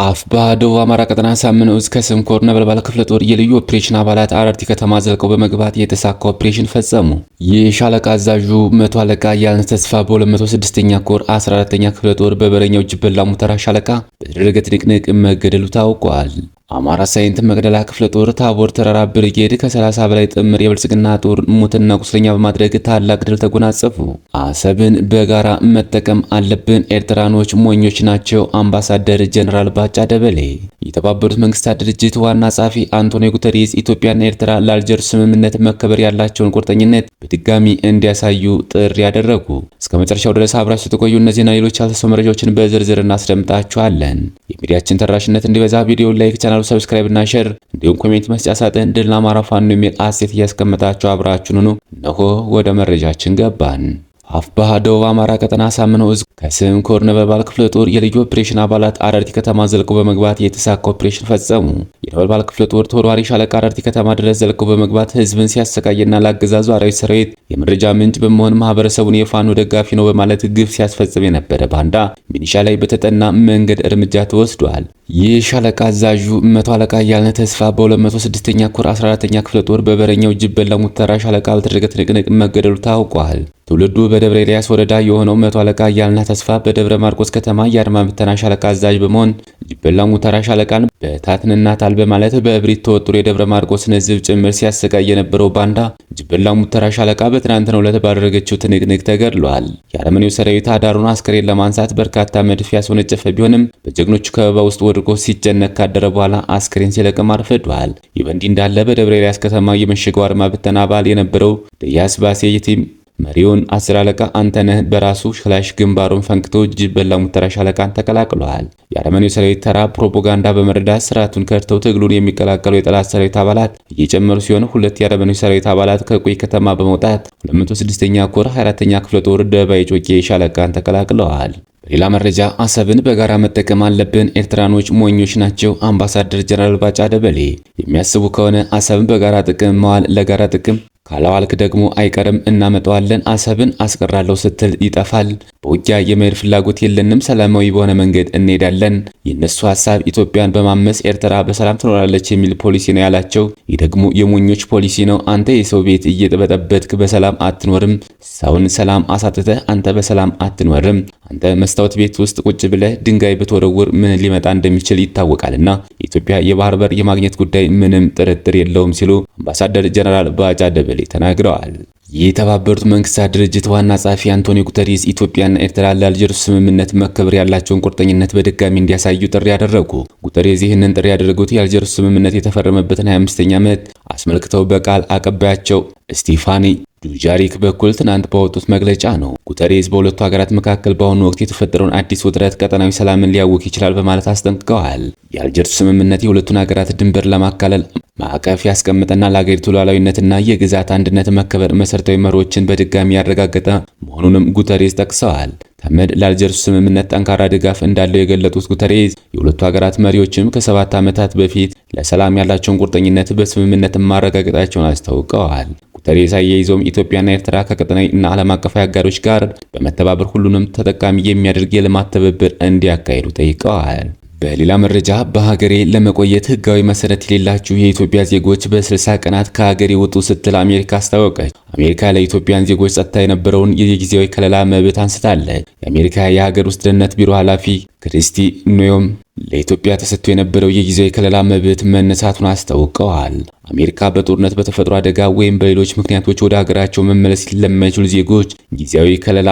አፋብኃ ደቡብ አማራ ቀጠና ሳምነው ዕዝ ከስም ኮር ነበልባል ክፍለ ጦር የልዩ ኦፕሬሽን አባላት አረርቲ ከተማ ዘልቀው በመግባት የተሳካ ኦፕሬሽን ፈጸሙ። የሻለቃ አዛዡ መቶ አለቃ ያልነህ ተስፋ በ206ኛ ኮር 14ኛ ክፍለ ጦር በበረኛው ጅበላ ሙተራ ሻለቃ በተደረገ ትንቅንቅ መገደሉ ታውቋል። አማራ ሳይንት መቅደላ ክፍለ ጦር ታቦር ተራራ ብርጌድ ከ30 በላይ ጥምር የብልጽግና ጦር ሙትና ቁስለኛ በማድረግ ታላቅ ድል ተጎናጸፉ። አሰብን በጋራ መጠቀም አለብን፣ ኤርትራኖች ሞኞች ናቸው። አምባሳደር ጀነራል ባጫ ደበሌ። የተባበሩት መንግስታት ድርጅት ዋና ጸሐፊ አንቶኒዮ ጉተሬስ ኢትዮጵያና ኤርትራ ለአልጀርስ ስምምነት መከበር ያላቸውን ቁርጠኝነት በድጋሚ እንዲያሳዩ ጥሪ ያደረጉ። እስከ መጨረሻው ድረስ አብራችሁ ተቆዩ። እነዚህና ሌሎች ያልተሰሙ መረጃዎችን በዝርዝር እናስደምጣችኋለን። የሚዲያችን ተደራሽነት እንዲበዛ ቪዲዮ ላይክ፣ ቻናሉ ሰብስክራይብ እና ሼር እንዲሁም ኮሜንት መስጫ ሳጥን ድል ለአማራ ፋኖ የሚል አስተያየት እያስቀመጣችሁ አብራችሁን ሁኑ። እነሆ ወደ መረጃችን ገባን። አፋብኃ ደቡብ አማራ ቀጠና ሳምነው ዕዝ ከስም ኮር ነበልባል ክፍለ ጦር የልዩ ኦፕሬሽን አባላት አረርቲ ከተማ ዘልቀው በመግባት የተሳካ ኦፕሬሽን ፈጸሙ። የነበልባል ክፍለ ጦር ተወርዋሪ ሻለቃ አረርቲ ከተማ ድረስ ዘልቀው በመግባት ህዝብን ሲያሰቃይና ለአገዛዙ አራዊት ሰራዊት የመረጃ ምንጭ በመሆን ማህበረሰቡን የፋኖ ደጋፊ ነው በማለት ግፍ ሲያስፈጽም የነበረ ባንዳ ሚኒሻ ላይ በተጠና መንገድ እርምጃ ተወስዷል። ይህ ሻለቃ አዛዡ መቶ አለቃ ያልነህ ተስፋ በ206ኛ ኮር 14ኛ ክፍለ ጦር በበረኛው ጅበላ ሙተራ ሻለቃ በተደረገ ትንቅንቅ መገደሉ ታውቋል። ትውልዱ በደብረ ኤልያስ ወረዳ የሆነው መቶ አለቃ ያልነህ ተስፋ በደብረ ማርቆስ ከተማ የአድማ ብተና ሻለቃ አዛዥ በመሆን ጅበላ ሙተራ ሻለቃን በታትንናታል በማለት በእብሪት ተወጥሮ የደብረ ማርቆስን ህዝብ ጭምር ሲያሰቃይ የነበረው ባንዳ ጅበላ ሙተራ ሻለቃ በትናንትናው ዕለት ባደረገችው ትንቅንቅ ተገድሏል። የአረመኔው ሰራዊት አዳሩን አስከሬን ለማንሳት በርካታ መድፍ ያስወነጨፈ ቢሆንም በጀግኖቹ ከበባ ውስጥ ወድቆ ሲጨነቅ ካደረ በኋላ አስከሬን ሲለቅም አርፍዷል። ይህ በእንዲህ እንዳለ በደብረ ኤልያስ ከተማ የመሸገው አድማ ብተና አባል የነበረው ደያስ ባሴ የቲም መሪውን 10 አለቃ አንተነህ በራሱ ክላሽ ግንባሩን ፈንክቶ ጅበላ ሙተራ ሻለቃን ተቀላቅለዋል። የአረመኔው ሰራዊት ተራ ፕሮፓጋንዳ በመረዳት ስርዓቱን ከድተው ትግሉን የሚቀላቀሉ የጠላት ሰራዊት አባላት እየጨመሩ ሲሆን ሁለት የአረመኔው ሰራዊት አባላት ከቆይ ከተማ በመውጣት 206ኛ ኮር 24ኛ ክፍለ ጦር ደባይ ጮቄ ሻለቃን ተቀላቅለዋል። በሌላ መረጃ አሰብን በጋራ መጠቀም አለብን፣ ኤርትራኖች ሞኞች ናቸው። አምባሳደር ጀነራል ባጫ ደበሌ። የሚያስቡ ከሆነ አሰብን በጋራ ጥቅም መዋል ለጋራ ጥቅም ካላዋልክ ደግሞ አይቀርም እናመጣዋለን። አሰብን አስቀራለሁ ስትል ይጠፋል። በውጊያ የመሄድ ፍላጎት የለንም፣ ሰላማዊ በሆነ መንገድ እንሄዳለን። የነሱ ሐሳብ ኢትዮጵያን በማመስ ኤርትራ በሰላም ትኖራለች የሚል ፖሊሲ ነው ያላቸው። ይህ ደግሞ የሞኞች ፖሊሲ ነው። አንተ የሰው ቤት እየጠበጠበትክ በሰላም አትኖርም። ሰውን ሰላም አሳጥተህ አንተ በሰላም አትኖርም። አንተ መስታወት ቤት ውስጥ ቁጭ ብለህ ድንጋይ ብትወረውር ምን ሊመጣ እንደሚችል ይታወቃልና የኢትዮጵያ የባህር በር የማግኘት ጉዳይ ምንም ጥርጥር የለውም ሲሉ አምባሳደር ጀነራል ባጫ ደበሌ ተናግረዋል። የተባበሩት መንግስታት ድርጅት ዋና ጸሐፊ አንቶኒዮ ጉተሬስ ኢትዮጵያና ኤርትራ ለአልጀርስ ስምምነት መከበር ያላቸውን ቁርጠኝነት በድጋሚ እንዲያሳዩ ጥሪ ያደረጉ። ጉተሬስ ይህንን ጥሪ ያደረጉት የአልጀርስ ስምምነት የተፈረመበትን 25ኛ ዓመት አስመልክተው በቃል አቀባያቸው ስቴፋኒ ዱጃሪክ በኩል ትናንት ባወጡት መግለጫ ነው። ጉተሬስ በሁለቱ ሀገራት መካከል በአሁኑ ወቅት የተፈጠረውን አዲስ ውጥረት ቀጠናዊ ሰላምን ሊያውክ ይችላል በማለት አስጠንቅቀዋል። የአልጀርስ ስምምነት የሁለቱን ሀገራት ድንበር ለማካለል ማዕቀፍ ያስቀመጠና ለሀገሪቱ ሉዓላዊነትና የግዛት አንድነት መከበር መሰረታዊ መርሆችን በድጋሚ ያረጋገጠ መሆኑንም ጉተሬስ ጠቅሰዋል። ተመድ ለአልጀርስ ስምምነት ጠንካራ ድጋፍ እንዳለው የገለጡት ጉተሬስ የሁለቱ ሀገራት መሪዎችም ከ7 ዓመታት በፊት ለሰላም ያላቸውን ቁርጠኝነት በስምምነት ማረጋገጣቸውን አስታውቀዋል። ጉተሬስ አያይዘውም ኢትዮጵያና ኤርትራ ከቀጠናዊ እና ዓለም አቀፋዊ አጋሮች ጋር በመተባበር ሁሉንም ተጠቃሚ የሚያደርግ የልማት ትብብር እንዲያካሂዱ ጠይቀዋል። በሌላ መረጃ በሀገሬ ለመቆየት ህጋዊ መሰረት የሌላችሁ የኢትዮጵያ ዜጎች በ60 ቀናት ከሀገሬ ውጡ ስትል አሜሪካ አስታወቀች። አሜሪካ ለኢትዮጵያን ዜጎች ጸጥታ የነበረውን የጊዜያዊ ከለላ መብት አንስታለች። የአሜሪካ የሀገር ውስጥ ደህንነት ቢሮ ኃላፊ ክሪስቲ ኖዮም ለኢትዮጵያ ተሰጥቶ የነበረው የጊዜያዊ ከለላ መብት መነሳቱን አስታውቀዋል። አሜሪካ በጦርነት በተፈጥሮ አደጋ ወይም በሌሎች ምክንያቶች ወደ ሀገራቸው መመለስ ለማይችሉ ዜጎች ጊዜያዊ ከለላ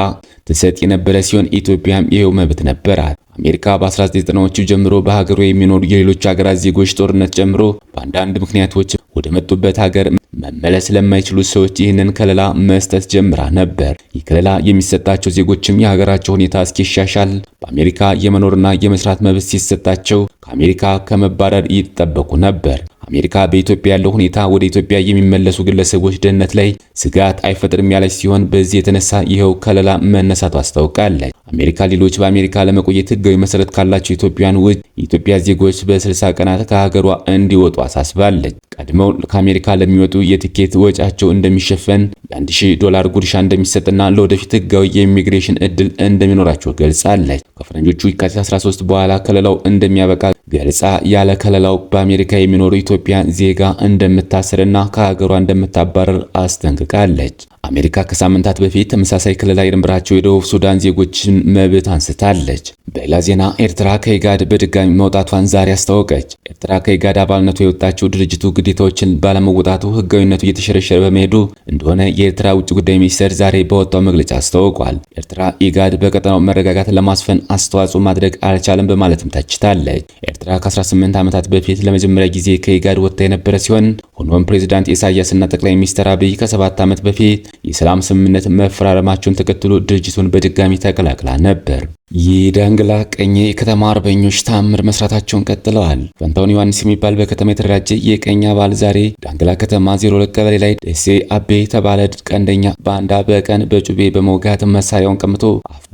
ትሰጥ የነበረ ሲሆን ኢትዮጵያም ይሄው መብት ነበራት። አሜሪካ በ1990ዎቹ ጀምሮ በሀገሩ የሚኖሩ የሌሎች ሀገራት ዜጎች ጦርነት ጨምሮ በአንዳንድ ምክንያቶች ወደ መጡበት ሀገር መመለስ ለማይችሉ ሰዎች ይህንን ከለላ መስጠት ጀምራ ነበር። ይህ ከለላ የሚሰጣቸው ዜጎችም የሀገራቸው ሁኔታ እስኪሻሻል በአሜሪካ የመኖርና የመስራት መብት ሲሰጣቸው ከአሜሪካ ከመባረር ይጠበቁ ነበር። አሜሪካ በኢትዮጵያ ያለው ሁኔታ ወደ ኢትዮጵያ የሚመለሱ ግለሰቦች ደህንነት ላይ ስጋት አይፈጥርም ያለች ሲሆን በዚህ የተነሳ ይኸው ከለላ መነሳቱ አስታውቃለች። አሜሪካ ሌሎች በአሜሪካ ለመቆየት ህጋዊ መሰረት ካላቸው ኢትዮጵያውያን ውጭ የኢትዮጵያ ዜጎች በ60 ቀናት ከሀገሯ እንዲወጡ አሳስባለች። ቀድመው ከአሜሪካ ለሚወጡ የቲኬት ወጪያቸው እንደሚሸፈን $1000 ጉርሻ እንደሚሰጥና ለወደፊት ህጋዊ የኢሚግሬሽን እድል እንደሚኖራቸው ገልጻለች። ከፈረንጆቹ የካቲት 13 በኋላ ከለላው እንደሚያበቃ ገልጻ ያለ ከለላው በአሜሪካ የሚኖሩ ኢትዮጵያን ዜጋ እንደምታስርና ከሀገሯ እንደምታባረር አስጠንቅቃለች። አሜሪካ ከሳምንታት በፊት ተመሳሳይ ክልል የነበራቸው የደቡብ ሱዳን ዜጎችን መብት አንስታለች። በሌላ ዜና ኤርትራ ከኢጋድ በድጋሚ መውጣቷን ዛሬ አስታወቀች። ኤርትራ ከኢጋድ አባልነቱ የወጣችው ድርጅቱ ግዴታዎችን ባለመወጣቱ ህጋዊነቱ እየተሸረሸረ በመሄዱ እንደሆነ የኤርትራ ውጭ ጉዳይ ሚኒስቴር ዛሬ በወጣው መግለጫ አስታውቋል። ኤርትራ ኢጋድ በቀጠናው መረጋጋት ለማስፈን አስተዋጽኦ ማድረግ አልቻለም በማለትም ተችታለች። ኤርትራ ከ18 ዓመታት በፊት ለመጀመሪያ ጊዜ ከኢጋድ ወጥታ የነበረ ሲሆን ሆኖም ፕሬዝዳንት ኢሳያስና ጠቅላይ ሚኒስትር አብይ ከ7 ዓመት በፊት የሰላም ስምምነት መፈራረማቸውን ተከትሎ ድርጅቱን በድጋሚ ተቀላቅላ ነበር። የዳንግላ ቀኝ የከተማ አርበኞች ታምር መስራታቸውን ቀጥለዋል። ፈንታውን ዮሐንስ የሚባል በከተማ የተደራጀ የቀኝ አባል ዛሬ ዳንግላ ከተማ 02 ቀበሌ ላይ ደሴ አቤ የተባለ ቀንደኛ ባንዳ በቀን በጩቤ በመውጋት መሳሪያውን ቀምቶ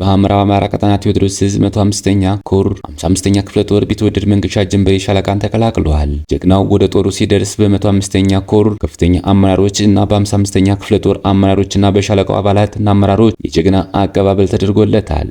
በምዕራብ አማራ ቀጠና ቴዎድሮስ ዕዝ 105ኛ ኮር 55ኛ ክፍለ ጦር ቢትወደድ መንገሻ ጀንበሬ ሻለቃን ተቀላቅለዋል። ጀግናው ወደ ጦሩ ሲደርስ በ105ኛ ኮር ከፍተኛ አመራሮች እና በ55ኛ ክፍለ ጦር አመራሮችና በሻለቃው አባላትና አመራሮች የጀግና አቀባበል ተደርጎለታል።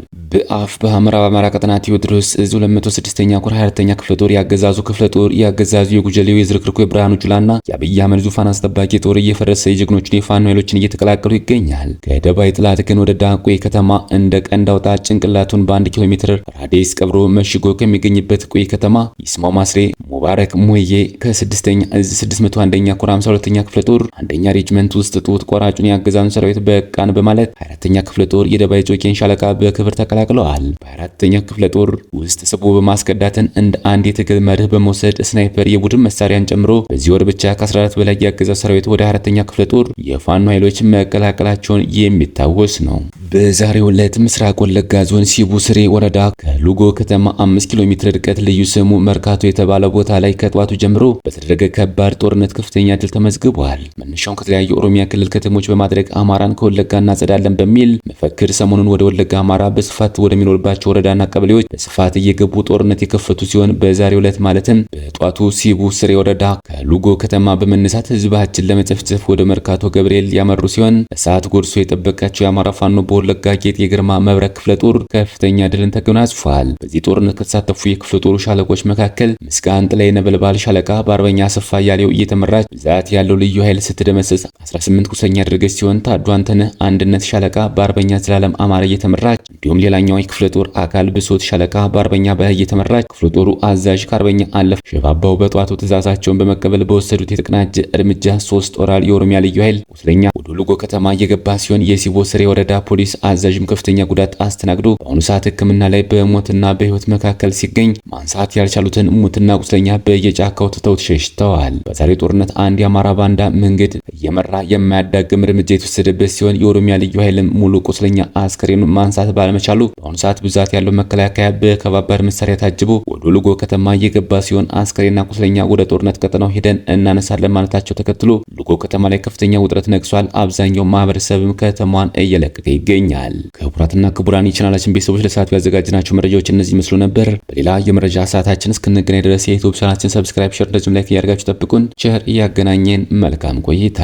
በምዕራብ አማራ ቀጠና ቴዎድሮስ ዕዝ 206ኛ ኮር 24ኛ ክፍለ ጦር ያገዛዙ ክፍለ ጦር ያገዛዙ የጉጀሌው የዝርክርኩ የብርሃኑ ጁላና የአብይ አህመድ ዙፋን አስጠባቂ ጦር እየፈረሰ የጀግኖቹን የፋኖ ኃይሎችን እየተቀላቀሉ ይገኛል። ከደባይ ጥላት ግን ወደ ዳንቆ ከተማ እንደ ቀንድ አውጣ ጭንቅላቱን በ1 ኪሎ ሜትር ራዲየስ ቀብሮ መሽጎ ከሚገኝበት ቆይ ከተማ ይስማው ማስሬ ሙባረክ ሙዬ ከ6ኛ ዕዝ 601ኛ ኮር 52ኛ ክፍለ ጦር አንደኛ ሬጅመንት ውስጥ ጡት ቆራጩን ያገዛዙን ሰራዊት በቃን በማለት 24ኛ ክፍለ ጦር የደባይ ጮቄን ሻለቃ በክብር ተቀላቅለዋል። በ4ኛ ክፍለ ጦር ውስጥ ስቦ በማስቀዳትን እንደ አንድ የትግል መርህ በመውሰድ ስናይፐር የቡድን መሳሪያን ጨምሮ በዚህ ወር ብቻ ከ14 በላይ ያገዛዙ ሰራዊት ወደ 4ኛ ክፍለ ጦር የፋኖ ኃይሎች መቀላቀላቸውን የሚታወስ ነው። በዛሬው ዕለት ምስራቅ ወለጋ ዞን ሲቡ ስሬ ወረዳ ከሉጎ ከተማ 5 ኪሎ ሜትር ርቀት ልዩ ስሙ መርካቶ የተባለ ቦታ ላይ ከጧቱ ጀምሮ በተደረገ ከባድ ጦርነት ከፍተኛ ድል ተመዝግቧል። መነሻውን ከተለያዩ ኦሮሚያ ክልል ከተሞች በማድረግ አማራን ከወለጋ እናጸዳለን በሚል መፈክር ሰሞኑን ወደ ወለጋ አማራ በስፋት ወደሚኖርባቸው ወረዳና ቀበሌዎች በስፋት እየገቡ ጦርነት የከፈቱ ሲሆን በዛሬው ዕለት ማለትም በጧቱ ሲቡ ስሬ ወረዳ ከሉጎ ከተማ በመነሳት ህዝባችን ለመጨፍጨፍ ወደ መርካቶ ገብርኤል ያመሩ ሲሆን እሳት ጎርሶ የጠበቃቸው የአማራ ፋኖ በወለጋ ጌጥ የግርማ መብረቅ ክፍለ ጦር ከፍተኛ ድልን ተጎናጽፏል። በዚህ ጦርነት ከተሳተፉ የክፍለ ጦሩ ሻለቆች መካከል ምስጋን ጥላይ ነበልባል ሻለቃ በአርበኛ አሰፋ ያሌው እየተመራች ብዛት ያለው ልዩ ኃይል ስትደመሰስ 18 ቁስለኛ ያደረገች ሲሆን ታዱ አንተነህ አንድነት ሻለቃ በአርበኛ ዘላለም አማረ እየተመራች እንዲሁም ሌላኛው የክፍለ ጦር አካል ብሶት ሻለቃ በአርበኛ ባህ እየተመራች ክፍለ ጦሩ አዛዥ ከአርበኛ አለፍ ሸባባው በጧቱ ትዕዛዛቸውን በመቀበል በወሰዱት የተቀናጀ እርምጃ 3 ኦራል የኦሮሚያ ልዩ ኃይል ቁስለኛ ወደ ሉጎ ከተማ እየገባ ሲሆን የሲቦ ስሬ ወረዳ ፖሊስ አዛዥም ከፍተኛ ጉዳት አስተናግዶ በአሁኑ ሰዓት ሕክምና ላይ በሞትና በህይወት መካከል ሲገኝ ማንሳት ያልቻሉትን ሙትና ቁስለኛ በየጫካው ትተው ሸሽተዋል። በዛሬ ጦርነት አንድ የአማራ ባንዳ መንገድ እየመራ የማያዳግም እርምጃ የተወሰደበት ሲሆን የኦሮሚያ ልዩ ኃይልም ሙሉ ቁስለኛ አስከሬኑን ማንሳት ባለመቻሉ በአሁኑ ሰዓት ብዛት ያለው መከላከያ በከባባድ መሳሪያ ታጅቦ ወደ ሉጎ ከተማ እየገባ ሲሆን አስከሬንና ቁስለኛ ወደ ጦርነት ቀጠናው ሄደን እናነሳለን ማለታቸው ተከትሎ ሉጎ ከተማ ላይ ከፍተኛ ውጥረት ነግሷል። አብዛኛው ማህበረሰብም ከተማዋን እየለቀቀ ይገኛል። ክቡራትና ክቡራን የቻናላችን ቤተሰቦች ለሰዓቱ ያዘጋጅናቸው መረጃዎች እነዚህ መስሉ ነበር። በሌላ የመረጃ ሰዓታችን እስክንገናኝ ድረስ የዩቲዩብ ቻናላችን ሰብስክራይብ፣ ሼር እንደዚሁም ላይክ እያደረጋችሁ ጠብቁን። ቸር እያገናኘን መልካም ቆይታ